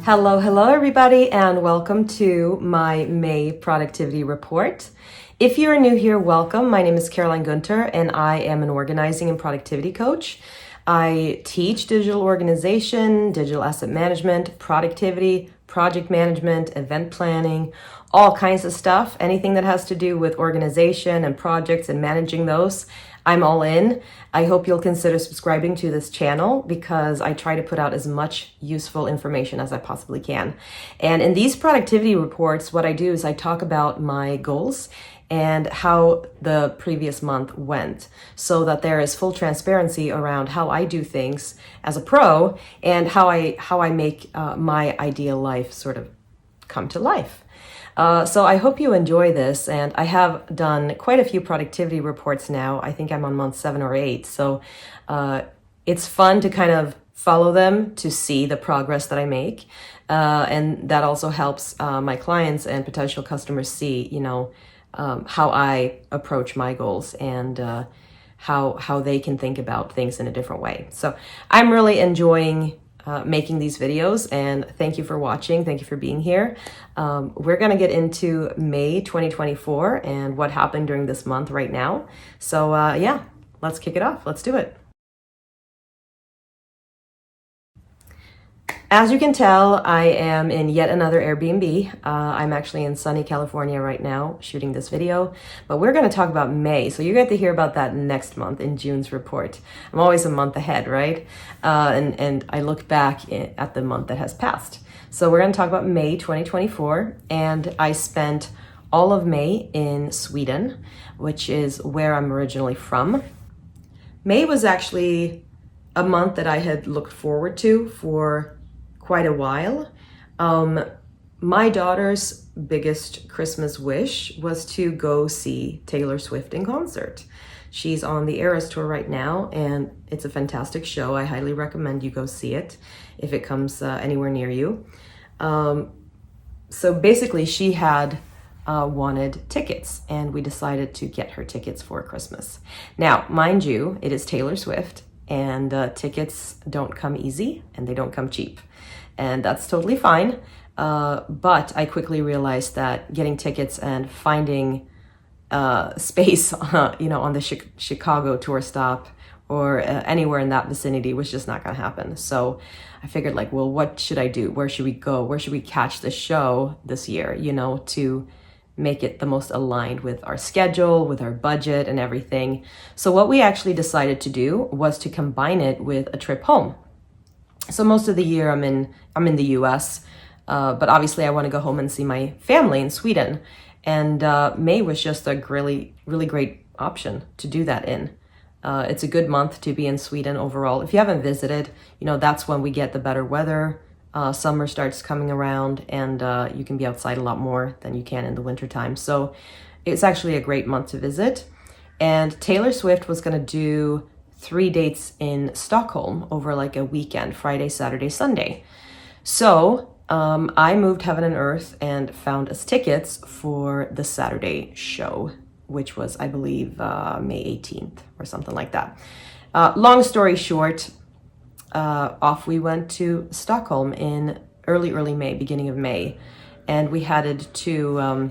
Hello everybody, and welcome to my May productivity report. If you're new here, welcome. My name is Caroline Guntur, and I am an organizing and productivity coach. I teach digital organization, digital asset management, productivity, project management, event planning, all kinds of stuff. Anything that has to do with organization and projects and managing those, I'm all in. I hope you'll consider subscribing to this channel because I try to put out as much useful information as I possibly can. And in these productivity reports, what I do is I talk about my goals and how the previous month went, so that there is full transparency around how I do things as a pro and how I make my ideal life sort of come to life. So I hope you enjoy this, and I have done quite a few productivity reports now. I think I'm on month 7 or 8, so it's fun to kind of follow them to see the progress that I make, and that also helps my clients and potential customers see, how I approach my goals and how they can think about things in a different way. So I'm really enjoying making these videos, and thank you for watching. Thank you for being here. We're going to get into May 2024 and what happened during this month right now. So yeah, let's kick it off. Let's do it. As you can tell, I am in yet another Airbnb. I'm actually in sunny California right now shooting this video, but we're going to talk about May. So you get to hear about that next month in June's report. I'm always a month ahead, right? And I look back at the month that has passed. So we're going to talk about May 2024, and I spent all of May in Sweden, which is where I'm originally from. May was actually a month that I had looked forward to for quite a while. My daughter's biggest Christmas wish was to go see Taylor Swift in concert. She's on the Eras tour right now, and it's a fantastic show. I highly recommend you go see it if it comes anywhere near you. So basically, she had wanted tickets, and we decided to get her tickets for Christmas. Now, mind you, it is Taylor Swift, and tickets don't come easy and they don't come cheap, and that's totally fine. But I quickly realized that getting tickets and finding space, on the Chicago tour stop or anywhere in that vicinity was just not going to happen. So I figured, well, what should I do? Where should we go? Where should we catch the show this year? To make it the most aligned with our schedule, with our budget and everything. So what we actually decided to do was to combine it with a trip home. So most of the year I'm in the US, but obviously I want to go home and see my family in Sweden. And May was just a really, really great option to do that in. It's a good month to be in Sweden overall. If you haven't visited, that's when we get the better weather. Summer starts coming around, and you can be outside a lot more than you can in the wintertime. So it's actually a great month to visit. And Taylor Swift was going to do 3 dates in Stockholm over a weekend, Friday, Saturday, Sunday. So I moved heaven and earth and found us tickets for the Saturday show, which was, I believe, May 18th or something like that. Long story short, off we went to Stockholm in early May, beginning of May. And we headed to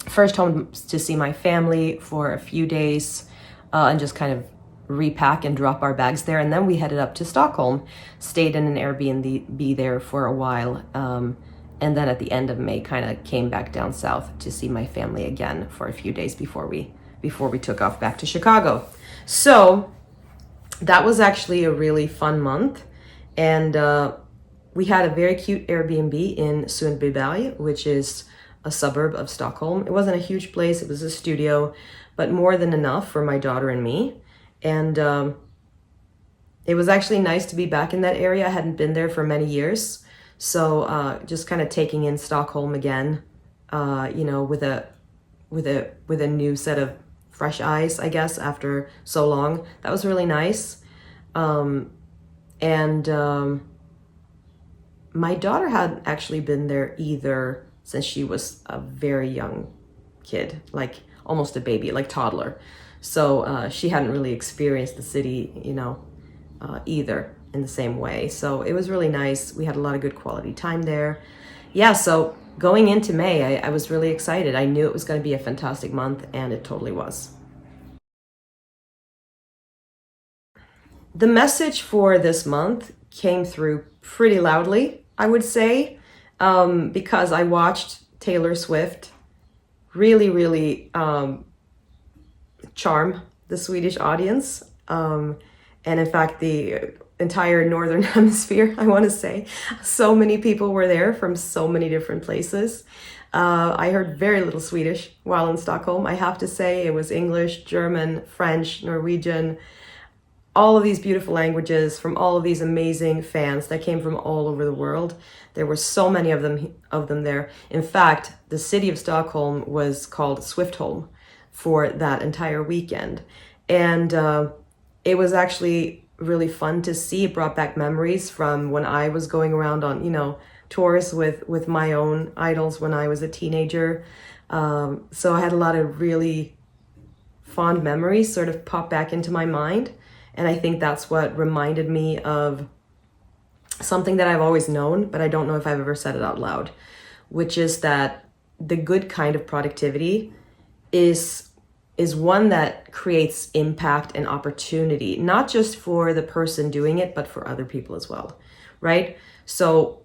first home to see my family for a few days and just kind of repack and drop our bags there. And then we headed up to Stockholm, stayed in an Airbnb there for a while. And then at the end of May, kind of came back down south to see my family again for a few days before we took off back to Chicago. So that was actually a really fun month. And we had a very cute Airbnb in Sundbyberg, which is a suburb of Stockholm. It wasn't a huge place, it was a studio, but more than enough for my daughter and me. And it was actually nice to be back in that area. I hadn't been there for many years. So just kind of taking in Stockholm again, with a new set of fresh eyes, I guess, after so long. That was really nice. My daughter hadn't actually been there either since she was a very young kid, almost a baby, toddler. So she hadn't really experienced the city, either in the same way. So it was really nice. We had a lot of good quality time there. Yeah, so going into May, I was really excited. I knew it was going to be a fantastic month, and it totally was. The message for this month came through pretty loudly, I would say, because I watched Taylor Swift really, really charm the Swedish audience. And in fact, the entire Northern Hemisphere, I want to say. So many people were there from so many different places. I heard very little Swedish while in Stockholm. I have to say it was English, German, French, Norwegian, all of these beautiful languages from all of these amazing fans that came from all over the world. There were so many of them there. In fact, the city of Stockholm was called Swiftholm for that entire weekend. And it was actually really fun to see. It brought back memories from when I was going around on, tours with my own idols when I was a teenager. So I had a lot of really fond memories sort of pop back into my mind. And I think that's what reminded me of something that I've always known, but I don't know if I've ever said it out loud, which is that the good kind of productivity is one that creates impact and opportunity, not just for the person doing it, but for other people as well, right? So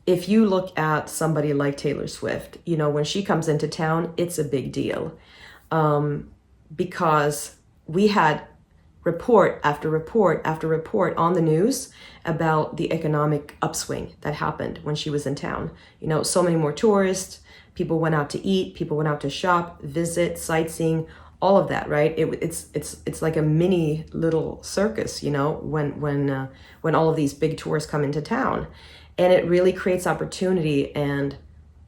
if you look at somebody like Taylor Swift, when she comes into town, it's a big deal, because we had report after report after report on the news about the economic upswing that happened when she was in town. So many more tourists, people went out to eat, people went out to shop, visit, sightseeing, all of that, right? It's like a mini little circus, when all of these big tours come into town, and it really creates opportunity and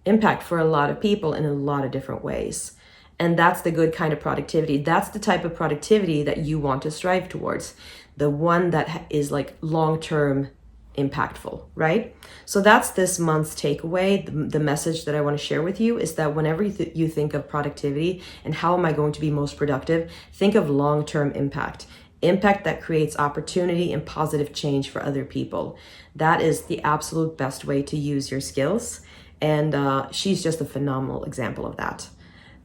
impact for a lot of people in a lot of different ways. And that's the good kind of productivity. That's the type of productivity that you want to strive towards. The one that is like long-term impactful, right? So that's this month's takeaway. The message that I want to share with you is that whenever you think of productivity and how am I going to be most productive, think of long-term impact. Impact that creates opportunity and positive change for other people. That is the absolute best way to use your skills. And she's just a phenomenal example of that.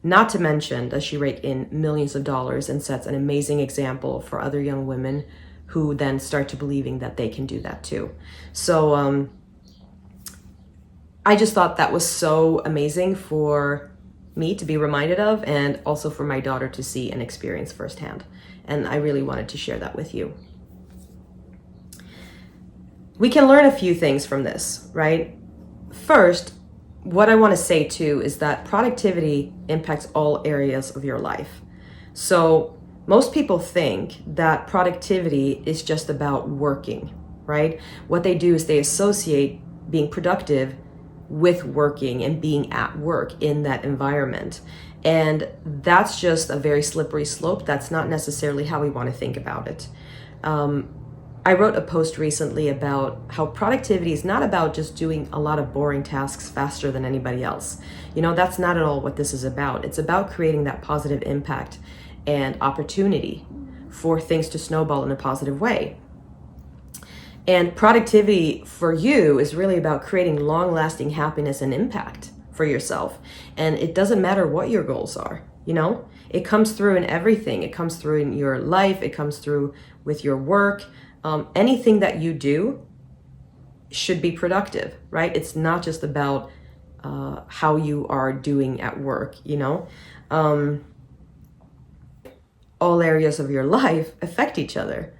Not to mention, does she rake in millions of dollars and sets an amazing example for other young women who then start to believing that they can do that too. So I just thought that was so amazing for me to be reminded of, and also for my daughter to see and experience firsthand. And I really wanted to share that with you. We can learn a few things from this, right? First, what I want to say too is that productivity impacts all areas of your life. So most people think that productivity is just about working, right? What they do is they associate being productive with working and being at work in that environment. And that's just a very slippery slope. That's not necessarily how we want to think about it. I wrote a post recently about how productivity is not about just doing a lot of boring tasks faster than anybody else. That's not at all what this is about. It's about creating that positive impact and opportunity for things to snowball in a positive way. And productivity for you is really about creating long-lasting happiness and impact for yourself. And it doesn't matter what your goals are, It comes through in everything. It comes through in your life. It comes through with your work. Anything that you do should be productive, right? It's not just about how you are doing at work, all areas of your life affect each other.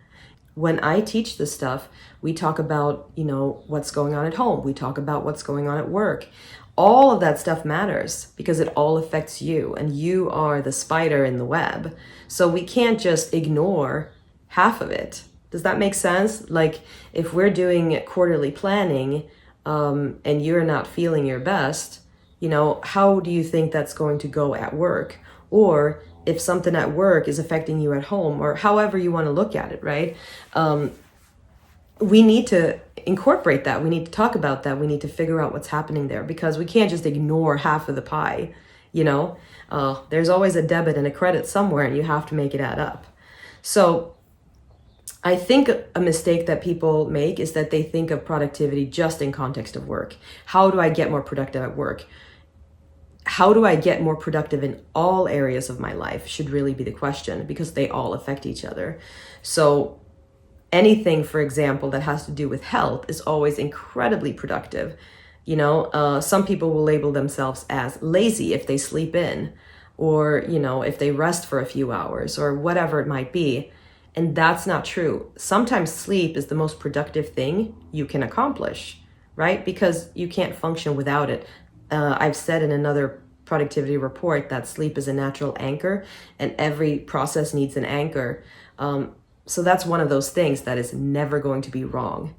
When I teach this stuff, we talk about, what's going on at home. We talk about what's going on at work. All of that stuff matters because it all affects you, and you are the spider in the web. So we can't just ignore half of it. Does that make sense? Like if we're doing quarterly planning and you're not feeling your best, how do you think that's going to go at work? Or if something at work is affecting you at home, or however you want to look at it, right? We need to incorporate that. We need to talk about that. We need to figure out what's happening there, because we can't just ignore half of the pie, There's always a debit and a credit somewhere, and you have to make it add up. So I think a mistake that people make is that they think of productivity just in context of work. How do I get more productive at work? How do I get more productive in all areas of my life should really be the question, because they all affect each other. So anything, for example, that has to do with health is always incredibly productive. Some people will label themselves as lazy if they sleep in, or, if they rest for a few hours, or whatever it might be. And that's not true. Sometimes sleep is the most productive thing you can accomplish, right? Because you can't function without it. I've said in another productivity report that sleep is a natural anchor, and every process needs an anchor. So that's one of those things that is never going to be wrong,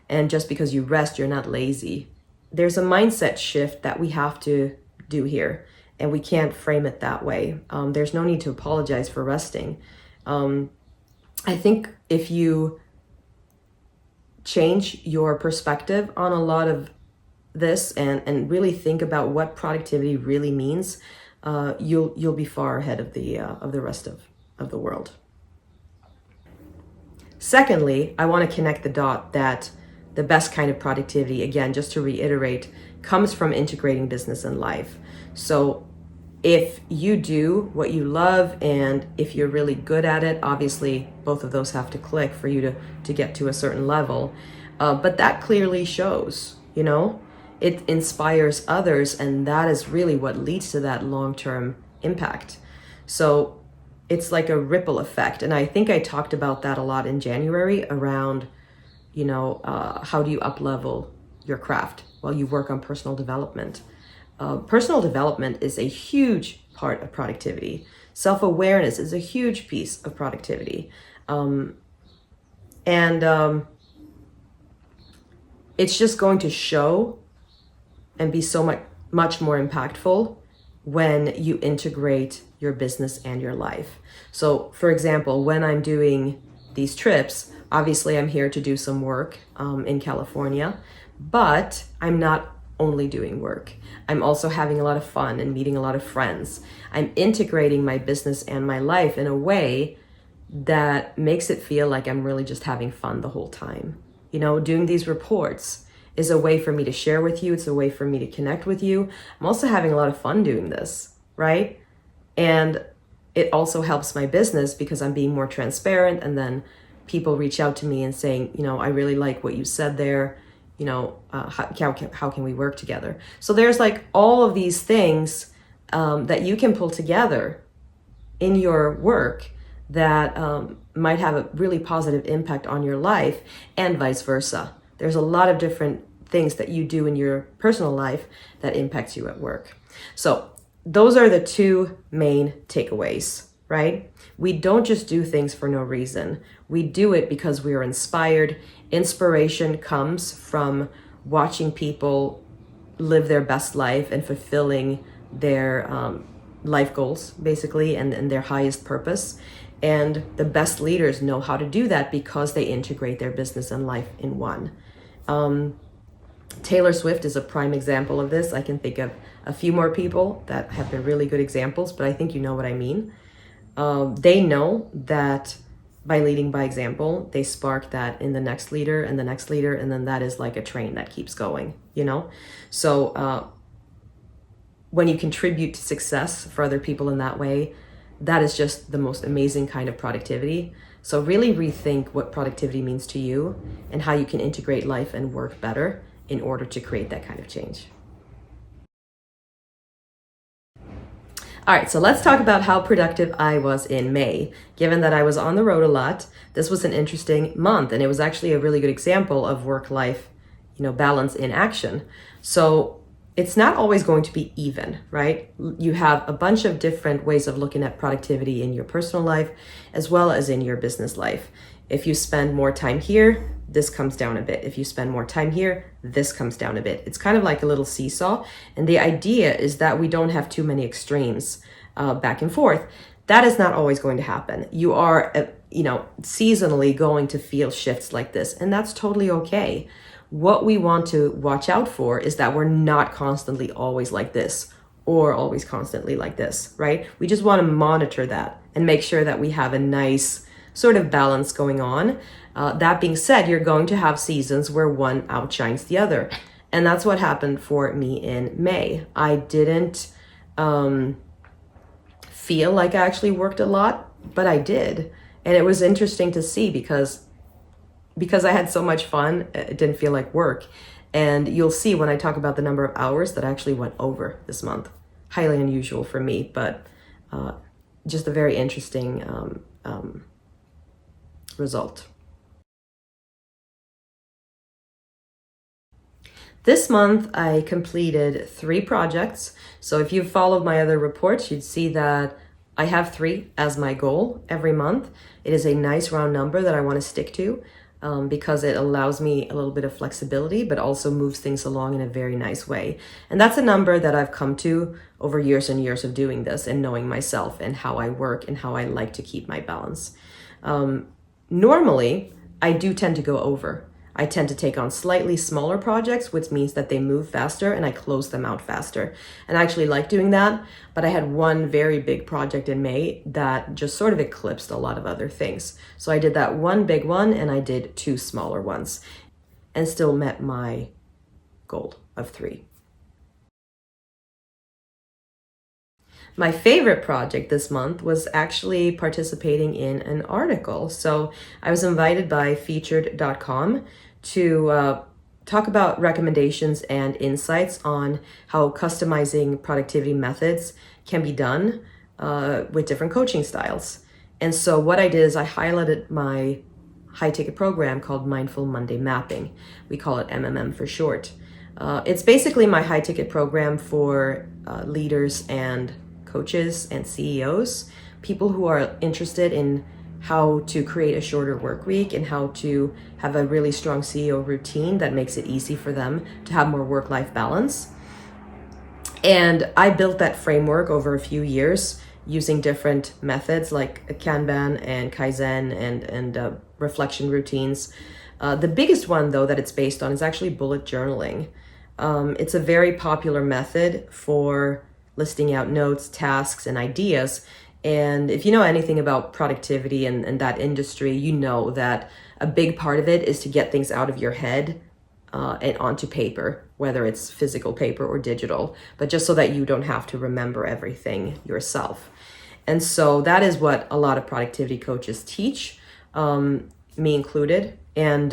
and just because you rest, you're not lazy. There's a mindset shift that we have to do here, and we can't frame it that way. There's no need to apologize for resting. I think if you change your perspective on a lot of this and really think about what productivity really means, you'll be far ahead of the rest of the world. Secondly, I want to connect the dot that the best kind of productivity, again, just to reiterate, comes from integrating business and life. So if you do what you love and if you're really good at it, obviously both of those have to click for you to get to a certain level. But that clearly shows, it inspires others, and that is really what leads to that long-term impact. So it's like a ripple effect. And I think I talked about that a lot in January around, how do you up-level your craft while you work on personal development. Personal development is a huge part of productivity. Self-awareness is a huge piece of productivity. It's just going to show and be so much more impactful when you integrate your business and your life. So, for example, when I'm doing these trips, obviously I'm here to do some work in California, but I'm not only doing work. I'm also having a lot of fun and meeting a lot of friends. I'm integrating my business and my life in a way that makes it feel like I'm really just having fun the whole time. Doing these reports is a way for me to share with you. It's a way for me to connect with you. I'm also having a lot of fun doing this, right? And it also helps my business because I'm being more transparent, and then people reach out to me and saying, I really like what you said there. How can we work together? So there's like all of these things that you can pull together in your work that might have a really positive impact on your life, and vice versa. There's a lot of different things that you do in your personal life that impacts you at work. So those are the two main takeaways, right? We don't just do things for no reason. We do it because we are inspired. Inspiration comes from watching people live their best life and fulfilling their life goals, basically, and their highest purpose. And the best leaders know how to do that because they integrate their business and life in one. Taylor Swift is a prime example of this. I can think of a few more people that have been really good examples, but I think you know what I mean. They know that by leading by example, they spark that in the next leader and the next leader, and then that is like a train that keeps going, So when you contribute to success for other people in that way, that is just the most amazing kind of productivity. So really rethink what productivity means to you and how you can integrate life and work better in order to create that kind of change. All right, so let's talk about how productive I was in May. Given that I was on the road a lot, this was an interesting month, and it was actually a really good example of work-life, balance in action. So it's not always going to be even, right? You have a bunch of different ways of looking at productivity in your personal life as well as in your business life. If you spend more time here, this comes down a bit. If you spend more time here, this comes down a bit. It's kind of like a little seesaw. And the idea is that we don't have too many extremes back and forth. That is not always going to happen. You are, seasonally going to feel shifts like this, and that's totally okay. What we want to watch out for is that we're not constantly always like this or always constantly like this, right? We just want to monitor that and make sure that we have a nice sort of balance going on. That being said, you're going to have seasons where one outshines the other. And that's what happened for me in May. I didn't feel like I actually worked a lot, but I did. And it was interesting to see because I had so much fun, it didn't feel like work. And you'll see when I talk about the number of hours that I actually went over this month. Highly unusual for me, but just a very interesting result. This month, I completed 3 projects. So if you've followed my other reports, you'd see that I have 3 as my goal every month. It is a nice round number that I want to stick to because it allows me a little bit of flexibility, but also moves things along in a very nice way. And that's a number that I've come to over years and years of doing this and knowing myself and how I work and how I like to keep my balance. Normally, I do tend to go over. I tend to take on slightly smaller projects, which means that they move faster and I close them out faster. And I actually like doing that, but I had one very big project in May that just sort of eclipsed a lot of other things. So I did that one big one and I did 2 smaller ones and still met my goal of 3. My favorite project this month was actually participating in an article. So I was invited by featured.com to talk about recommendations and insights on how customizing productivity methods can be done with different coaching styles. And so what I did is I highlighted my high ticket program called Mindful Monday Mapping. We call it MMM for short. It's basically my high ticket program for leaders and coaches and CEOs, people who are interested in how to create a shorter work week and how to have a really strong CEO routine that makes it easy for them to have more work-life balance. And I built that framework over a few years using different methods like Kanban and Kaizen and reflection routines. The biggest one, though, that it's based on is actually bullet journaling. It's a very popular method for listing out notes, tasks, and ideas. And if you know anything about productivity and that industry, you know that a big part of it is to get things out of your head and onto paper, whether it's physical paper or digital, but just so that you don't have to remember everything yourself. And so that is what a lot of productivity coaches teach, me included. And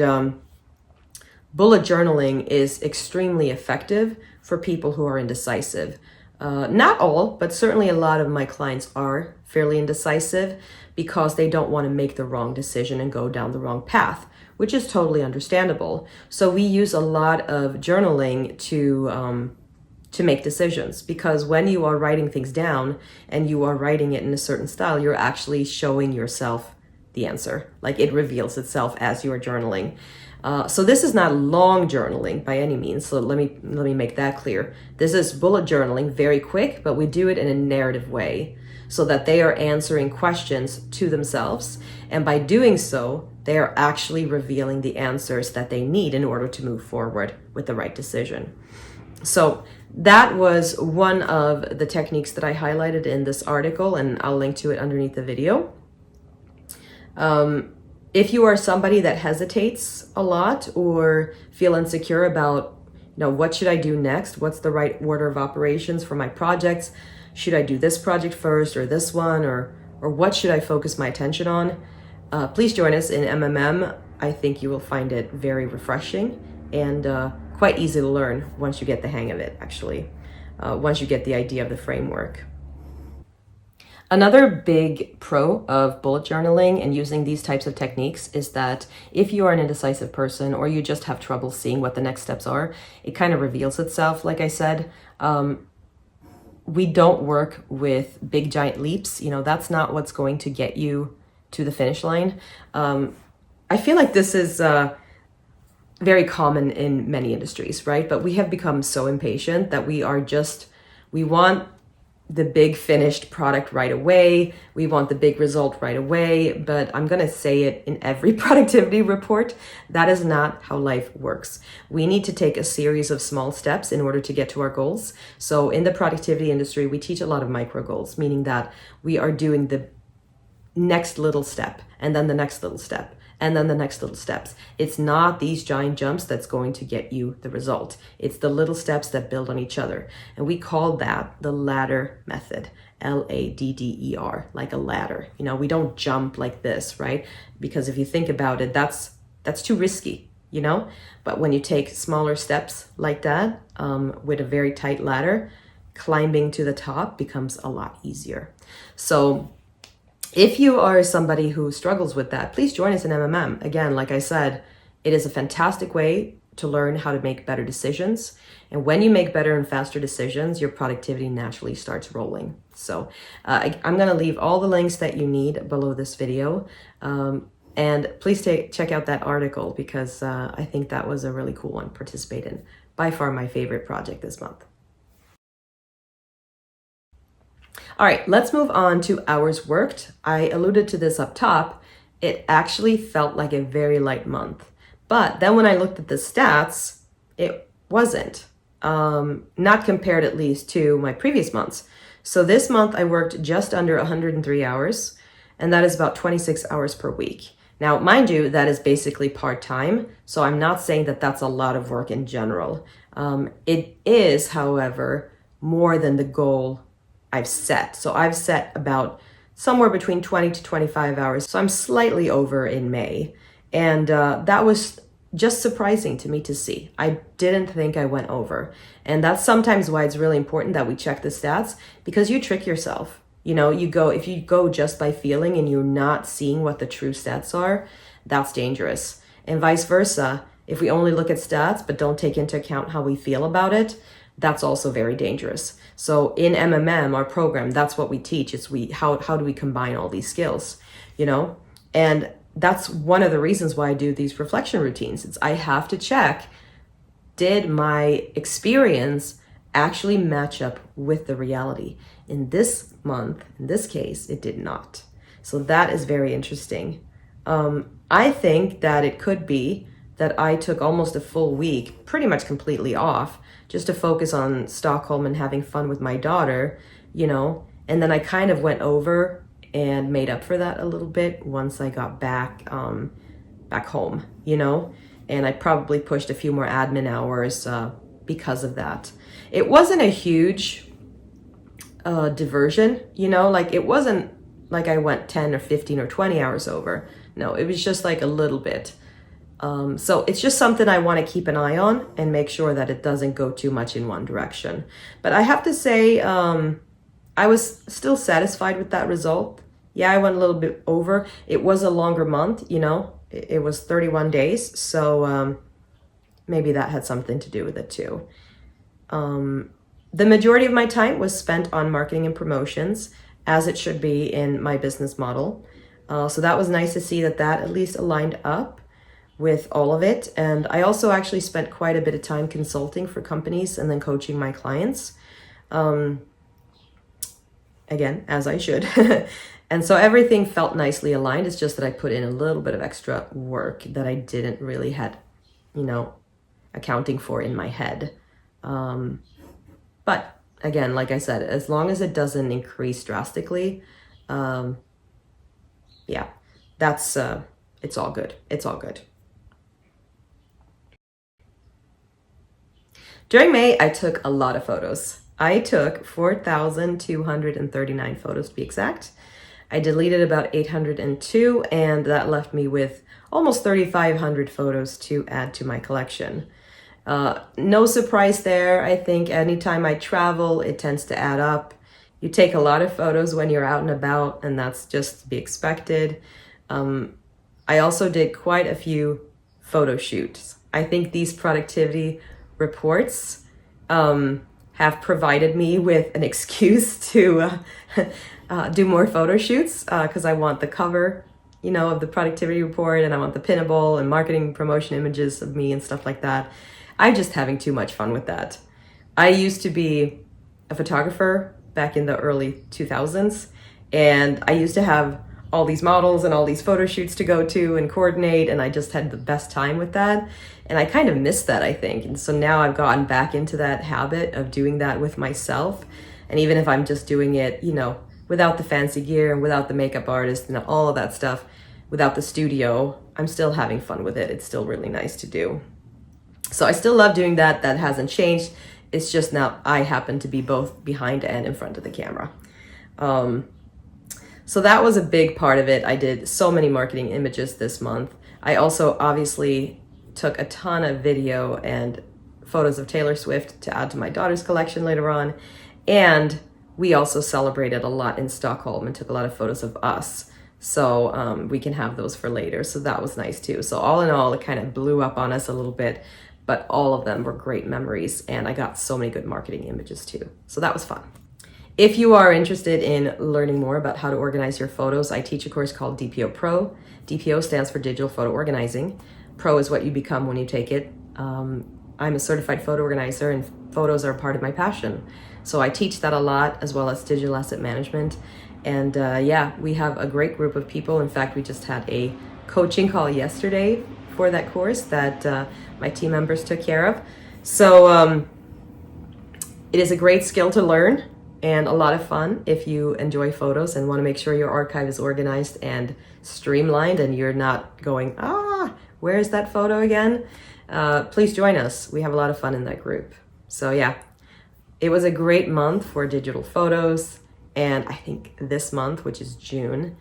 bullet journaling is extremely effective for people who are indecisive. Not all, but certainly a lot of my clients are fairly indecisive because they don't want to make the wrong decision and go down the wrong path, which is totally understandable. So we use a lot of journaling to make decisions, because when you are writing things down and you are writing it in a certain style, you're actually showing yourself the answer. Like, it reveals itself as you're journaling. So this is not long journaling by any means. So let me make that clear. This is bullet journaling, very quick, but we do it in a narrative way so that they are answering questions to themselves. And by doing so, they are actually revealing the answers that they need in order to move forward with the right decision. So that was one of the techniques that I highlighted in this article, and I'll link to it underneath the video. If you are somebody that hesitates a lot or feel insecure about, what should I do next? What's the right order of operations for my projects? Should I do this project first or this one, or what should I focus my attention on? Please join us in MMM. I think you will find it very refreshing and quite easy to learn once you get the hang of it, actually, once you get the idea of the framework. Another big pro of bullet journaling and using these types of techniques is that if you are an indecisive person or you just have trouble seeing what the next steps are, it kind of reveals itself. Like I said, we don't work with big giant leaps. That's not what's going to get you to the finish line. I feel like this is very common in many industries, right? But we have become so impatient that we want the big finished product right away. We want the big result right away, but I'm going to say it in every productivity report. That is not how life works. We need to take a series of small steps in order to get to our goals. So in the productivity industry, we teach a lot of micro goals, meaning that we are doing the next little step, and then the next little step, and then the next little steps. It's not these giant jumps that's going to get you the result. It's the little steps that build on each other. And we call that the ladder method, Ladder, like a ladder. You know, we don't jump like this, right? Because if you think about it, that's too risky, you know? But when you take smaller steps like that, with a very tight ladder, climbing to the top becomes a lot easier. So if you are somebody who struggles with that, please join us in MMM. Again, like I said, it is a fantastic way to learn how to make better decisions. And when you make better and faster decisions, your productivity naturally starts rolling. So I'm going to leave all the links that you need below this video. And please check out that article, because I think that was a really cool one to participate in. By far my favorite project this month. All right, let's move on to hours worked. I alluded to this up top. It actually felt like a very light month. But then when I looked at the stats, it wasn't. Not compared at least to my previous months. So this month I worked just under 103 hours, and that is about 26 hours per week. Now, mind you, that is basically part-time, so I'm not saying that that's a lot of work in general. It is, however, more than the goal I've set. So I've set about somewhere between 20 to 25 hours. So I'm slightly over in May. And that was just surprising to me to see. I didn't think I went over. And that's sometimes why it's really important that we check the stats, because you trick yourself. You know, if you go just by feeling and you're not seeing what the true stats are, that's dangerous. And vice versa. If we only look at stats but don't take into account how we feel about it, that's also very dangerous. So in MMM, our program, that's what we teach. It's how do we combine all these skills, you know? And that's one of the reasons why I do these reflection routines. I have to check, did my experience actually match up with the reality? In this month, in this case, it did not. So that is very interesting. I think that it could be that I took almost a full week, pretty much completely off, just to focus on Stockholm and having fun with my daughter, you know, and then I kind of went over and made up for that a little bit once I got back home, you know, and I probably pushed a few more admin hours because of that. It wasn't a huge diversion, you know, like it wasn't like I went 10 or 15 or 20 hours over. No, it was just like a little bit. So it's just something I want to keep an eye on and make sure that it doesn't go too much in one direction. But I have to say, I was still satisfied with that result. Yeah, I went a little bit over. It was a longer month, you know, it was 31 days. So maybe that had something to do with it too. The majority of my time was spent on marketing and promotions, as it should be in my business model. So that was nice to see that at least aligned up with all of it. And I also actually spent quite a bit of time consulting for companies and then coaching my clients. Again, as I should. And so everything felt nicely aligned. It's just that I put in a little bit of extra work that I didn't really had, you know, accounting for in my head. But again, like I said, as long as it doesn't increase drastically, yeah, that's, it's all good. It's all good. During May, I took a lot of photos. I took 4,239 photos to be exact. I deleted about 802, and that left me with almost 3,500 photos to add to my collection. No surprise there. I think anytime I travel, it tends to add up. You take a lot of photos when you're out and about, and that's just to be expected. I also did quite a few photo shoots. I think these productivity reports have provided me with an excuse to do more photo shoots because I want the cover, you know, of the productivity report, and I want the pinnable and marketing promotion images of me and stuff like that. I'm just having too much fun with that. I used to be a photographer back in the early 2000s, and I used to have all these models and all these photo shoots to go to and coordinate, and I just had the best time with that. And I kind of missed that, I think. And so now I've gotten back into that habit of doing that with myself. And even if I'm just doing it, you know, without the fancy gear and without the makeup artist and all of that stuff, without the studio, I'm still having fun with it. It's still really nice to do. So I still love doing that. That hasn't changed. It's just now I happen to be both behind and in front of the camera. So that was a big part of it. I did so many marketing images this month. I also obviously took a ton of video and photos of Taylor Swift to add to my daughter's collection later on. And we also celebrated a lot in Stockholm and took a lot of photos of us. So we can have those for later. So that was nice too. So all in all, it kind of blew up on us a little bit, but all of them were great memories. And I got so many good marketing images too. So that was fun. If you are interested in learning more about how to organize your photos, I teach a course called DPO Pro. DPO stands for Digital Photo Organizing. Pro is what you become when you take it. I'm a certified photo organizer and photos are a part of my passion. So I teach that a lot, as well as digital asset management. And yeah, we have a great group of people. In fact, we just had a coaching call yesterday for that course that my team members took care of. So it is a great skill to learn and a lot of fun if you enjoy photos and want to make sure your archive is organized and streamlined and you're not going, where's that photo again? Please join us. We have a lot of fun in that group. So yeah, it was a great month for digital photos. And I think this month, which is June,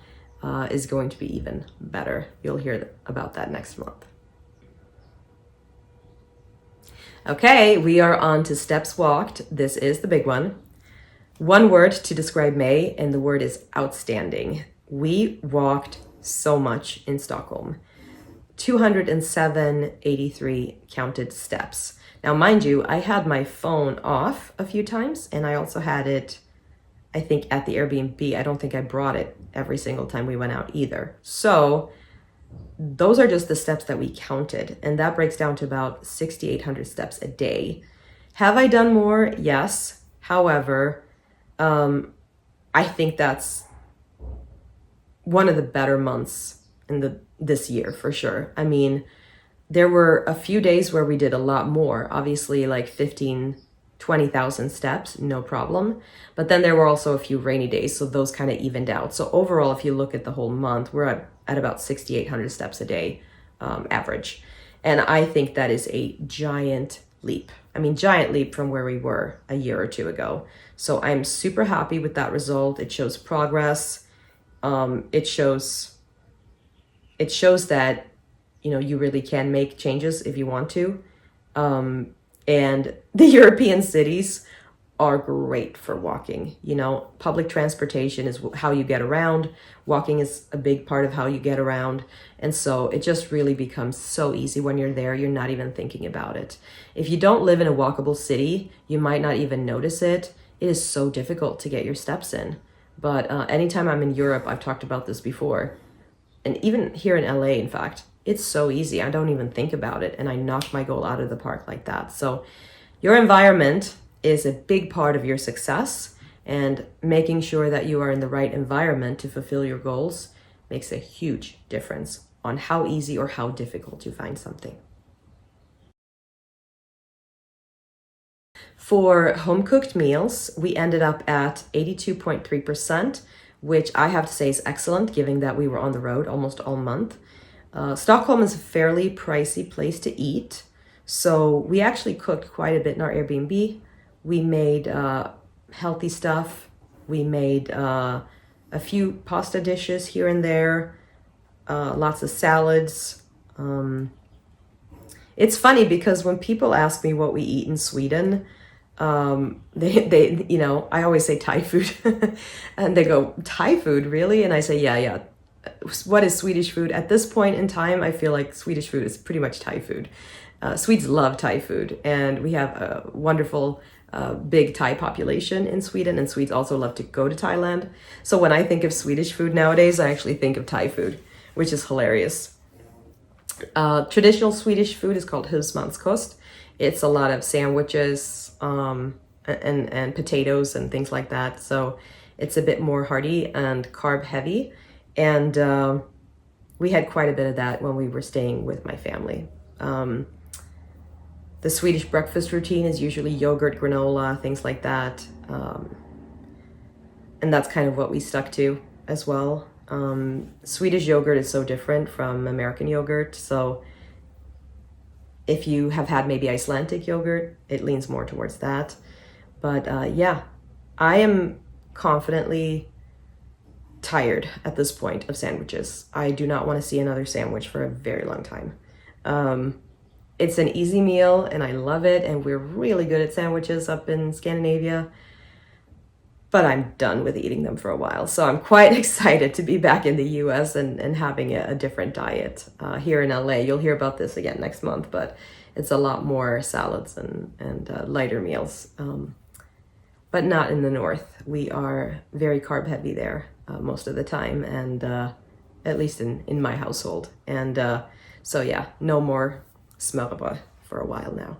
is going to be even better. You'll hear about that next month. Okay, we are on to steps walked. This is the big one. One word to describe May, and the word is outstanding. We walked so much in Stockholm. 207.83 counted steps. Now, mind you, I had my phone off a few times, and I also had it, I think, at the Airbnb. I don't think I brought it every single time we went out either. So those are just the steps that we counted, and that breaks down to about 6,800 steps a day. Have I done more? Yes. However, I think that's one of the better months in this year for sure. I mean, there were a few days where we did a lot more, obviously like 20,000 steps, no problem. But then there were also a few rainy days, so those kind of evened out. So overall, if you look at the whole month, we're at about 6,800 steps a day average. And I think that is a giant leap. I mean, giant leap from where we were a year or two ago. So I'm super happy with that result. It shows progress. It shows that, you know, you really can make changes if you want to. And the European cities are great for walking. You know, public transportation is how you get around. Walking is a big part of how you get around. And so it just really becomes so easy when you're there. You're not even thinking about it. If you don't live in a walkable city, you might not even notice it. It is so difficult to get your steps in. But anytime I'm in Europe, I've talked about this before, and even here in LA, in fact, it's so easy. I don't even think about it, and I knock my goal out of the park like that. So your environment is a big part of your success, and making sure that you are in the right environment to fulfill your goals makes a huge difference on how easy or how difficult you find something. For home-cooked meals, we ended up at 82.3%, which I have to say is excellent, given that we were on the road almost all month. Stockholm is a fairly pricey place to eat, so we actually cooked quite a bit in our Airbnb. We made healthy stuff. We made a few pasta dishes here and there, lots of salads. It's funny because when people ask me what we eat in Sweden, they you know, I always say Thai food and they go, Thai food, really? And I say, yeah. What is Swedish food? At this point in time, I feel like Swedish food is pretty much Thai food. Swedes love Thai food, and we have a wonderful big Thai population in Sweden, and Swedes also love to go to Thailand. So when I think of Swedish food nowadays, I actually think of Thai food, which is hilarious. Traditional Swedish food is called husmanskost. It's a lot of sandwiches and potatoes and things like that. So it's a bit more hearty and carb heavy. And we had quite a bit of that when we were staying with my family. The Swedish breakfast routine is usually yogurt, granola, things like that. And and that's kind of what we stuck to as well. Swedish yogurt is so different from American yogurt, so if you have had maybe Icelandic yogurt, it leans more towards that. But yeah, I am confidently tired at this point of sandwiches. I do not want to see another sandwich for a very long time. It's an easy meal and I love it, and we're really good at sandwiches up in Scandinavia, but I'm done with eating them for a while. So I'm quite excited to be back in the US and having a different diet. Here in LA, you'll hear about this again next month, but it's a lot more salads and lighter meals. But not in the north. We are very carb heavy there most of the time, and at least in my household. And so yeah, no more smørrebrød for a while now.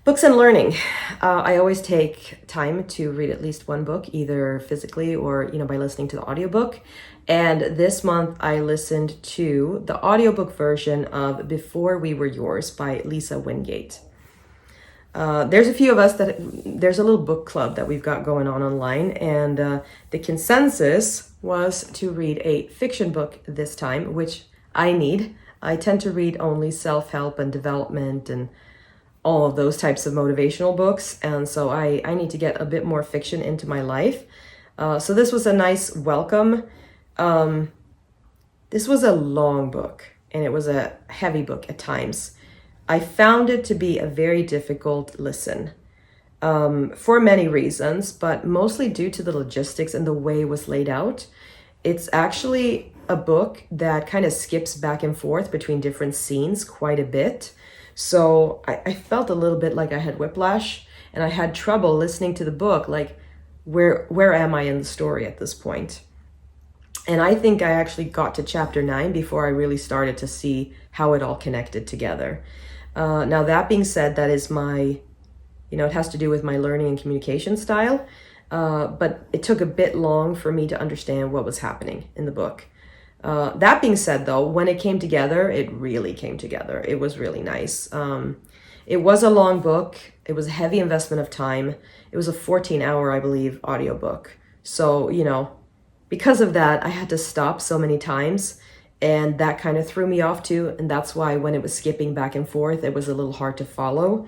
Books and learning. I always take time to read at least one book, either physically or by listening to the audiobook. And this month I listened to the audiobook version of Before We Were Yours by Lisa Wingate. There's a few of us there's a little book club that we've got going on online, and the consensus was to read a fiction book this time, which I need. I tend to read only self-help and development and all of those types of motivational books, and so I need to get a bit more fiction into my life. So this was a nice welcome. This was a long book, and it was a heavy book at times. I found it to be a very difficult listen for many reasons, but mostly due to the logistics and the way it was laid out. It's actually a book that kind of skips back and forth between different scenes quite a bit. So I felt a little bit like I had whiplash, and I had trouble listening to the book, like where am I in the story at this point? And I think I actually got to chapter 9 before I really started to see how it all connected together. Now, that being said, that is my, it has to do with my learning and communication style, but it took a bit long for me to understand what was happening in the book. That being said, though, when it came together, it really came together. It was really nice. It was a long book. It was a heavy investment of time. It was a 14-hour, I believe, audiobook. So, because of that, I had to stop so many times, and that kind of threw me off too. And that's why when it was skipping back and forth, it was a little hard to follow.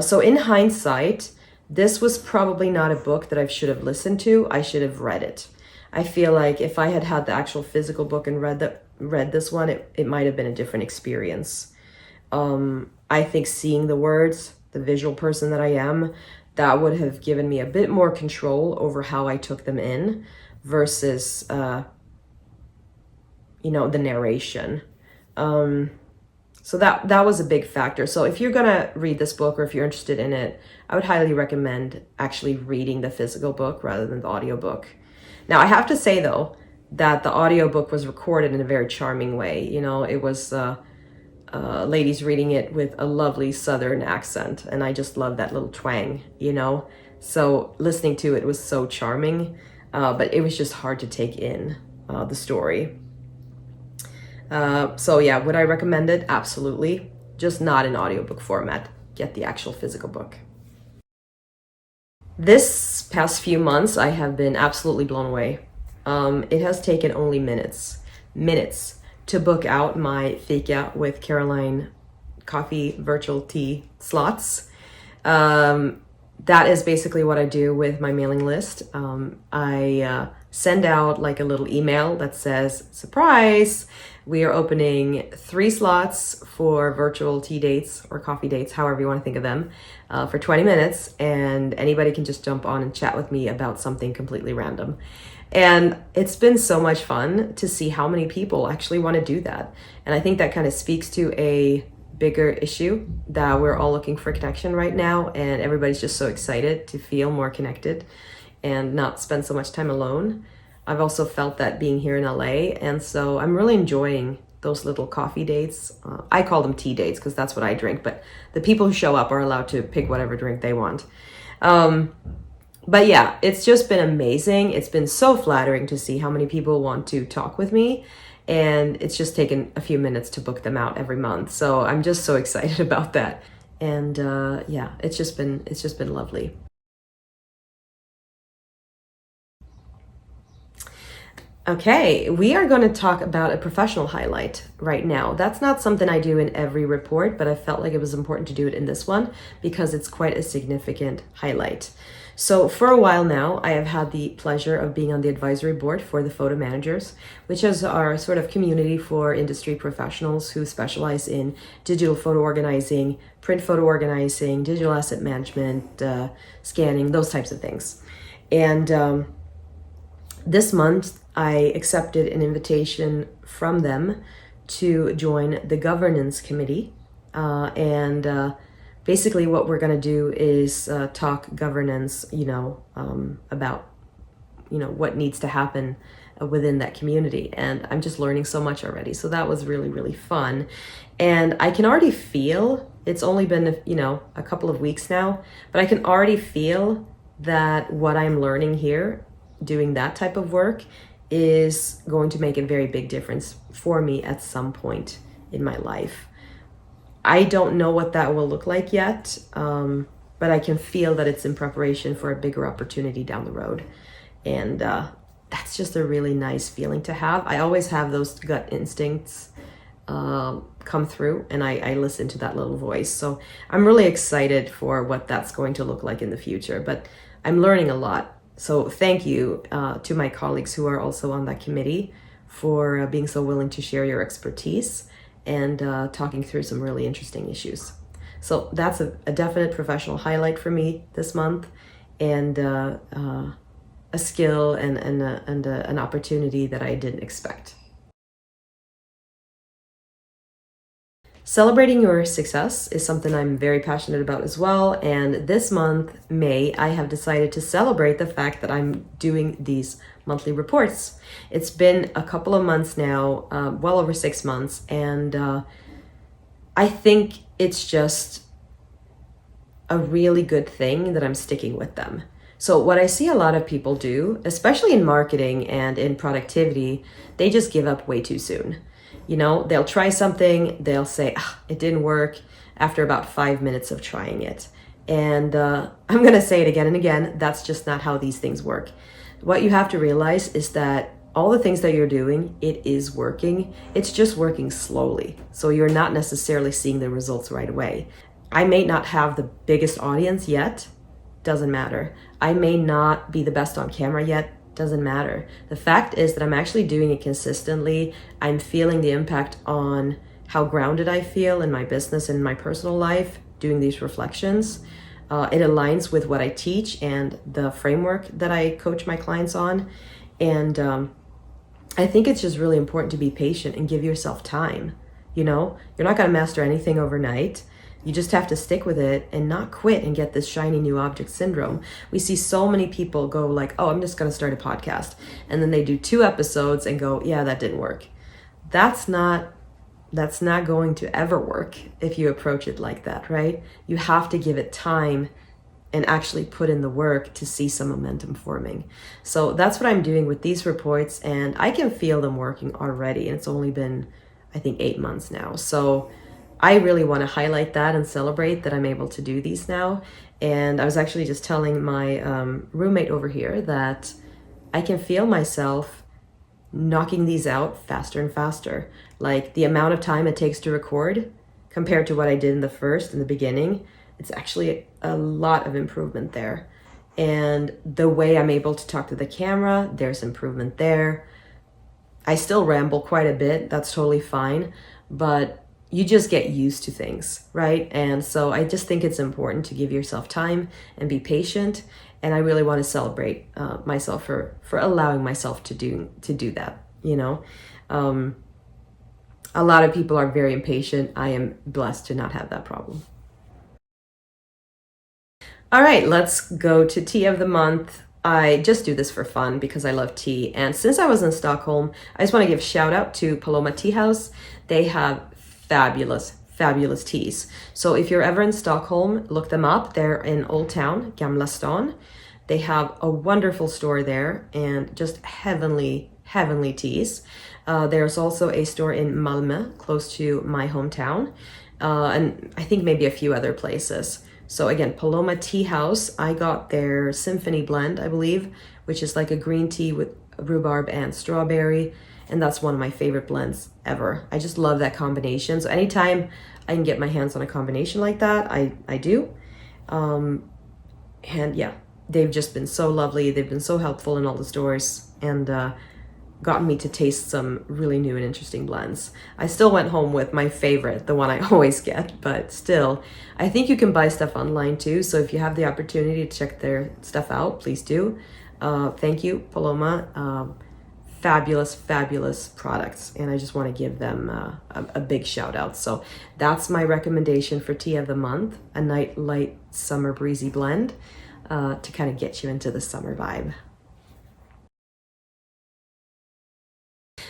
So in hindsight, this was probably not a book that I should have listened to. I should have read it. I feel like if I had had the actual physical book and read this one, it might have been a different experience. I think seeing the words, the visual person that I am, that would have given me a bit more control over how I took them in versus, the narration. So that was a big factor. So if you're gonna read this book, or if you're interested in it, I would highly recommend actually reading the physical book rather than the audiobook. Now, I have to say, though, that the audiobook was recorded in a very charming way. It was ladies reading it with a lovely Southern accent, and I just love that little twang, So listening to it was so charming, but it was just hard to take in the story. So yeah, would I recommend it? Absolutely. Just not in audiobook format. Get the actual physical book. This past few months, I have been absolutely blown away. It has taken only minutes to book out my Fika with Caroline coffee virtual tea slots. That is basically what I do with my mailing list. I send out like a little email that says, surprise, we are opening 3 slots for virtual tea dates or coffee dates, however you want to think of them, for 20 minutes. And anybody can just jump on and chat with me about something completely random. And it's been so much fun to see how many people actually want to do that. And I think that kind of speaks to a bigger issue that we're all looking for connection right now. And everybody's just so excited to feel more connected and not spend so much time alone. I've also felt that being here in LA, and so I'm really enjoying those little coffee dates. I call them tea dates because that's what I drink, but the people who show up are allowed to pick whatever drink they want. But yeah, it's just been amazing. It's been so flattering to see how many people want to talk with me, and it's just taken a few minutes to book them out every month. So I'm just so excited about that. And yeah, it's just been lovely. Okay, we are going to talk about a professional highlight right now. That's not something I do in every report, but I felt like it was important to do it in this one because it's quite a significant highlight. So, for a while now, I have had the pleasure of being on the advisory board for the Photo Managers, which is our sort of community for industry professionals who specialize in digital photo organizing, print photo organizing, digital asset management, scanning, those types of things. And this month, I accepted an invitation from them to join the governance committee. And basically, what we're going to do is talk governance, about, what needs to happen within that community. And I'm just learning so much already. So that was really, really fun. And I can already feel, it's only been, a couple of weeks now, but I can already feel that what I'm learning here, doing that type of work, is going to make a very big difference for me at some point in my life. I don't know what that will look like yet, but I can feel that it's in preparation for a bigger opportunity down the road. And that's just a really nice feeling to have. I always have those gut instincts come through, and I listen to that little voice. So I'm really excited for what that's going to look like in the future, but I'm learning a lot. So thank you to my colleagues who are also on that committee for being so willing to share your expertise and talking through some really interesting issues. So that's a definite professional highlight for me this month, and a skill and an opportunity that I didn't expect. Celebrating your success is something I'm very passionate about as well. And this month, May, I have decided to celebrate the fact that I'm doing these monthly reports. It's been a couple of months now, well over 6 months. And I think it's just a really good thing that I'm sticking with them. So what I see a lot of people do, especially in marketing and in productivity, they just give up way too soon. They'll try something, they'll say, it didn't work after about 5 minutes of trying it. And I'm going to say it again and again, that's just not how these things work. What you have to realize is that all the things that you're doing, it is working. It's just working slowly. So you're not necessarily seeing the results right away. I may not have the biggest audience yet, doesn't matter. I may not be the best on camera yet, doesn't matter. The fact is that I'm actually doing it consistently. I'm feeling the impact on how grounded I feel in my business and my personal life doing these reflections. It aligns with what I teach and the framework that I coach my clients on. And I think it's just really important to be patient and give yourself time. You're not going to master anything overnight. You just have to stick with it and not quit and get this shiny new object syndrome. We see so many people go like, I'm just going to start a podcast. And then they do 2 episodes and go, yeah, that didn't work. That's not going to ever work if you approach it like that, right? You have to give it time and actually put in the work to see some momentum forming. So that's what I'm doing with these reports, and I can feel them working already. And it's only been, I think, 8 months now. So I really want to highlight that and celebrate that I'm able to do these now. And I was actually just telling my roommate over here that I can feel myself knocking these out faster and faster. Like the amount of time it takes to record compared to what I did in the beginning, it's actually a lot of improvement there. And the way I'm able to talk to the camera, there's improvement there. I still ramble quite a bit, that's totally fine, but you just get used to things, right? And so I just think it's important to give yourself time and be patient. And I really want to celebrate myself for allowing myself to do that. A lot of people are very impatient. I am blessed to not have that problem. All right, let's go to tea of the month. I just do this for fun because I love tea. And since I was in Stockholm, I just want to give a shout out to Paloma Tea House. They have fabulous teas. So if you're ever in Stockholm, look them up. They're in Old Town, Gamla Stan. They have a wonderful store there and just heavenly teas. There's also a store in Malmö, close to my hometown, and I think maybe a few other places. So again, Paloma Tea House, I got their Symphony blend, I believe, which is like a green tea with rhubarb and strawberry, and that's one of my favorite blends ever. I just love that combination. So anytime I can get my hands on a combination like that, I do. And yeah, they've just been so lovely. They've been so helpful in all the stores, and gotten me to taste some really new and interesting blends. I still went home with my favorite, the one I always get, but still, I think you can buy stuff online too. So if you have the opportunity to check their stuff out, please do. Thank you, Paloma. Fabulous, fabulous products. And I just want to give them a big shout out. So that's my recommendation for tea of the month, a night light summer breezy blend to kind of get you into the summer vibe.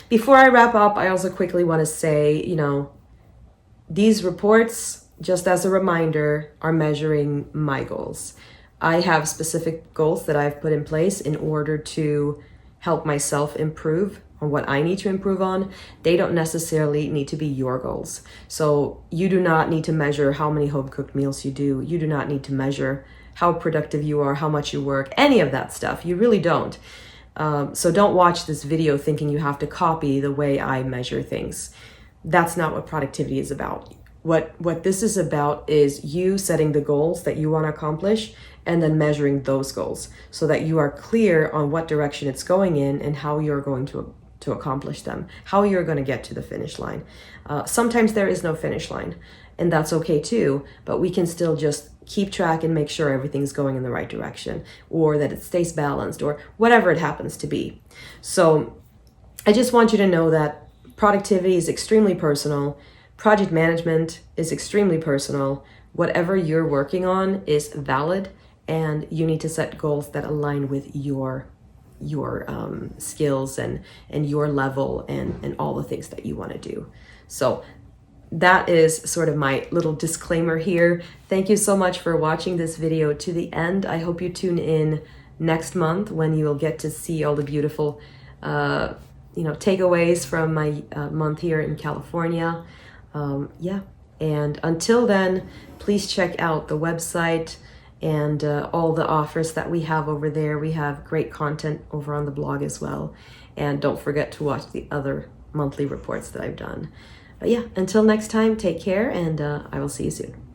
Before I wrap up, I also quickly want to say, these reports, just as a reminder, are measuring my goals. I have specific goals that I've put in place in order to help myself improve on what I need to improve on. They don't necessarily need to be your goals. So you do not need to measure how many home cooked meals you do. You do not need to measure how productive you are, how much you work, any of that stuff. You really don't. So don't watch this video thinking you have to copy the way I measure things. That's not what productivity is about. What this is about is you setting the goals that you want to accomplish and then measuring those goals so that you are clear on what direction it's going in and how you're going to accomplish them, how you're going to get to the finish line. Sometimes there is no finish line, and that's okay too, but we can still just keep track and make sure everything's going in the right direction, or that it stays balanced, or whatever it happens to be. So I just want you to know that productivity is extremely personal. Project management is extremely personal. Whatever you're working on is valid, and you need to set goals that align with your skills and your level and all the things that you want to do. So that is sort of my little disclaimer here. Thank you so much for watching this video to the end. I hope you tune in next month when you will get to see all the beautiful takeaways from my month here in California. And until then, please check out the website and all the offers that we have over there. We have great content over on the blog as well. And don't forget to watch the other monthly reports that I've done. But yeah, until next time, take care, and I will see you soon.